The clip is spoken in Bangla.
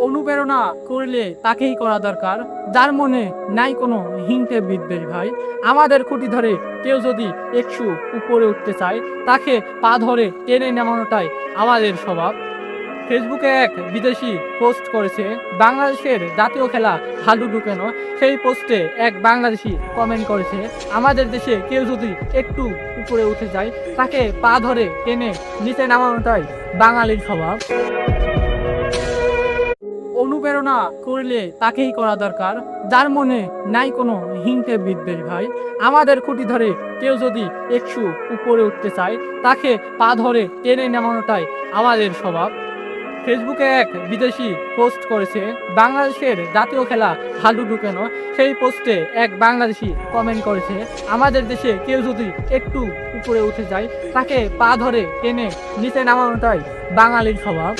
অনুপ্রেরণা করলে তাকেই করা দরকার, যার মনে নাই কোনো হিংসে বিদ্বেষ ভাই। আমাদের খুঁটি ধরে কেউ যদি একটু উপরে উঠতে চায়, তাকে পা ধরে টেনে নামানোটাই আমাদের স্বভাব। ফেসবুকে এক বিদেশি পোস্ট করেছে, বাংলাদেশের জাতীয় খেলা হাডুডু কেন? সেই পোস্টে এক বাংলাদেশি কমেন্ট করেছে, আমাদের দেশে কেউ যদি একটু উপরে উঠে যায়, তাকে পা ধরে টেনে নিচে নামানোটাই বাঙালির স্বভাব। অনুপ্রেরণা করলে তাকেই করা দরকার, যার মনে নাই কোনো হিংসে বিদ্বেষ ভাই। আমাদের খুঁটি ধরে কেউ যদি একটু উপরে উঠতে চায়, তাকে পা ধরে টেনে নামানোটাই আমাদের স্বভাব। ফেসবুকে এক বিদেশি পোস্ট করেছে, বাংলাদেশের জাতীয় খেলা হাডুডু কেন? সেই পোস্টে এক বাংলাদেশি কমেন্ট করেছে, আমাদের দেশে কেউ যদি একটু উপরে উঠে যায়, তাকে পা ধরে টেনে নিচে নামানোটাই বাঙালির স্বভাব।